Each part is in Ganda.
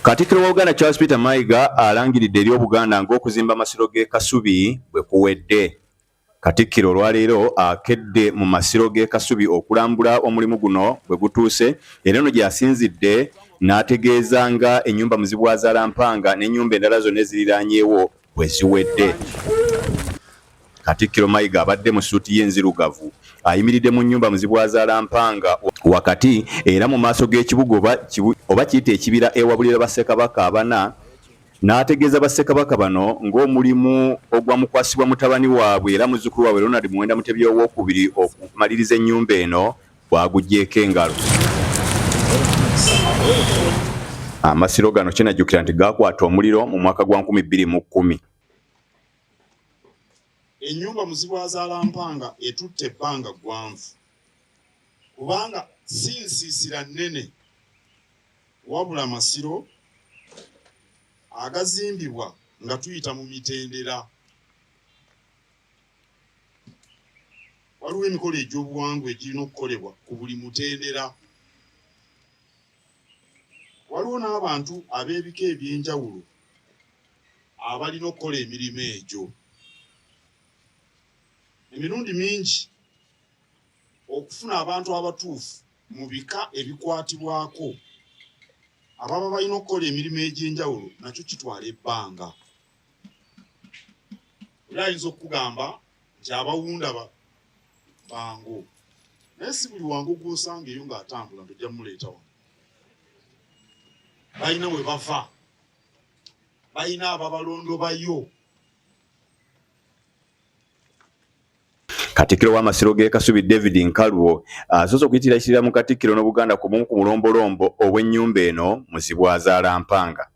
Katikkiro wa Uganda Charles Peter Mayiga alangiridde eri Obuganda ng'okuzimba amasiro g'e Kasubi bwe kuwedde. Katikkiro olwaleero akedde mu masiro g'e Kasubi okulambula omulimu guno bwe gutuuse, era eno gy'asinzidde n'ategeeza nga ennyumba Muzibwazaalampanga n'ennyumba endala zonna eziriraanyeewo bwe ziwedde. Katikkiro Mayiga abadde mu ssuuti y'enzirugavu ayimiridde mu nnyumba Muzibwazaalampanga wakati era mu maaso g'ekibuga oba kiyite ekibira ewabulira bassekabaka abana, n'ategeeza bassekabaka bano ng'omulimu ogwamukwasibwa mutabani waabwe era muzzukulu waabwe Ronald Muwenda Mutebi owookubiri okumaliriza ennyumba eno bwaguggyeko engalo. Amasiro gano kinajjukira nti gaakwata omuliro mu mwaka gwa 2010. Ennyumba Muzibwazaalampanga etutte ebbanga ggwanvu kubanga si nsiisira nnene wabula amasiro agazimbibwa nga tuyita mu mitendera. Waliwo emikolo egy'obuwangwa egirina okukolebwa ku buli mutendera. Waliwo n'abantu ab'ebika eby'enjawulo abalina okukola emirimu egyo. Emirundi mingi okufuna abantu abatuufu mu bika ebikwatibwako ababa balina okukola emirimu egy'enjawulo nakyo kitwala ebbanga. Era ayinza okugamba nti abawunda bango, naye si buli wangu gw'osanga eyo ng'atambula ntojja muleeta wano. Balina we bava, balina ababalondo bayo. Katikkiro w'amasiro g'e Kasubi David Nkalubo asoose okuyitirira mu Katikkiro n'Obuganda ku bumu ku mulombolombo obw'ennyumba eno Muzibwazaalampanga.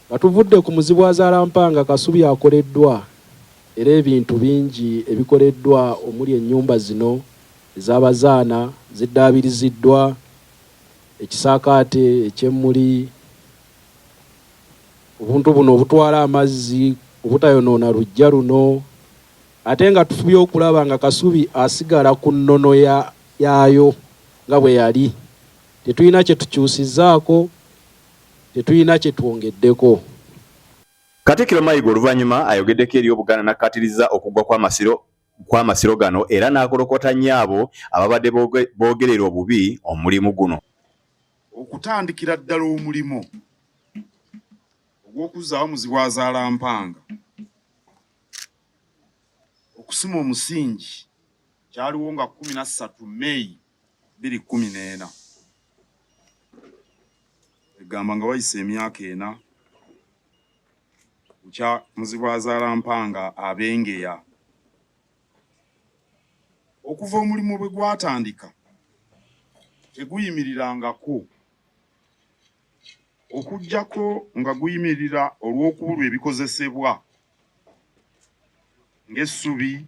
Batuvudde ku Muzibwazaalampanga Kasubi akoleddwa era ebintu bingi ebikoleddwa omuli ennyumba zino ez'abazaana ziddaabiriziddwa, ekisaakaate eky'emmuli, obuntu buno obutwala amazzi obutayonoona lujja luno, ate nga tufubye okulaba nga Kasubi asigala ku nnono yaayo nga bwe yali. Tetulina kye tukyusizzaako, tetulina kye twongeddeko. Katikkiro Mayiga oluvannyuma ayogeddeko eri Obuganda n'akkaatiriza okuggwa kw'amasiro gano era n'akolokota nnyabo ababadde boogerera obubi omulimu guno. Okutandikira ddala omulimu ogw'okuzzaawo Muzibwazaalampanga, okusima omusingi kyaliwo nga 13 May 2014. Egamba nga wayise emyaka 4 kya Muzibwazaalampanga abengeya. Okuva omulimu bwe gwatandika teguyimirirangako, okuggyako nga guyimirira olw'okubulwa ebikozesebwa ng'essubi,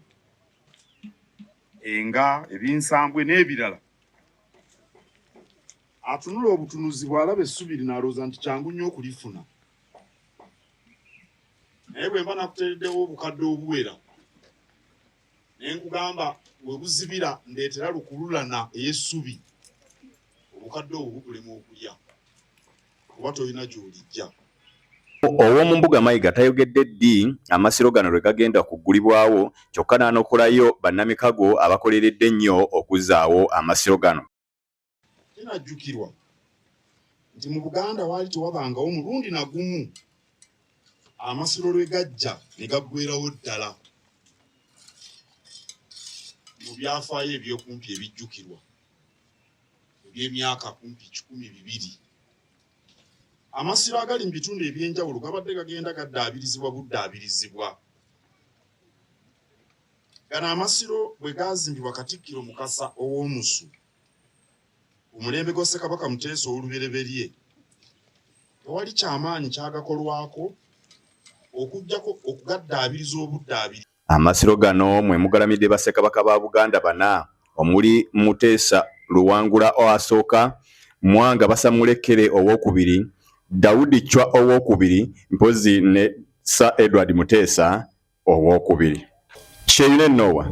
enga, ebinsambwe n'ebirala. Atunula obutunuzi bw'alaba essubi linaalooza nti kyangu nnyo okulifuna. Naye bwe mba nakuteereddewo obukadde obuwera ne nkugamba bwe buzibira ndeetera lukululana ey'essubi, obukadde obwo bukulema okulya kuba tolina gy'olijja. Ow'omu mbuga Mayiga tayogedde ddi amasiro gano lwe gagenda kuggulibwawo, kyokka n'anokolayo bannamikago abakoleredde ennyo okuzzaawo amasiro gano. Kinajjukirwa nti mu Buganda waali tewabangawo mulundi na gumu amasiro lwe gajja ne gaggweerawo ddala mu byafaayo ebyokumpi ebijjukirwa eby'emyaka kumpi 12. Amasiro agali mu bitundu eby'enjawulo gabadde gagenda buddaabirizibwa. Gano amasiro bwe gaazimbibwa Katikkiro Mukasa ow'Omusu omulembe gwa Ssekabaka Muteesa ow'olubereberye, tewali kyamaanyi kyagakolwako okuggyako okugaddaabiriza obuddaabirizi. Amasiro gano mwe mugalamidde bassekabaka ba Buganda bana omuli Muteesa Luwangula asooka, Mwanga Basamulekere owookubiri, Daudi Chwa owookubiri, mpozi ne Sir Edward Muteesa owookubiri. Kyeyune Noah.